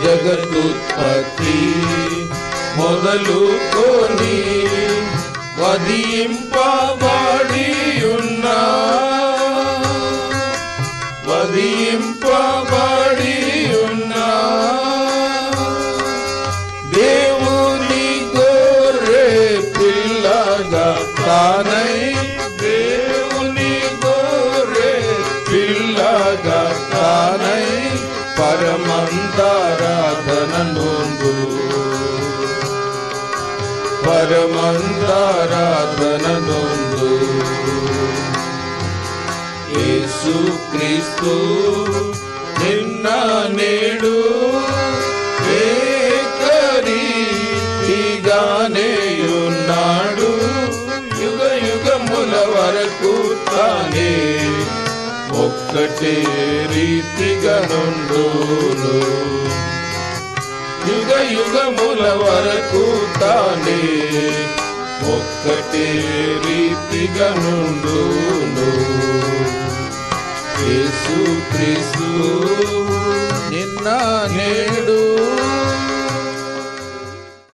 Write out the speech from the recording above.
జగదుత్పత్తి మొదలుకొని వధింపబడి ఉన్నా దేవుని గొర్రె పిల్లగా తానై దేవుని గొర్రె పిల్లగా తానై పరమందారాధన నొందు యేసు క్రీస్తు నిన్న నేడు ఏకరీతిగానే ఉన్నాడు యుగ యుగముల వరకు తానే ఒక్కటే రీతిగా నుండును యుగ యుగముల వరకు తానే ఒక్కటే రీతిగా నుండు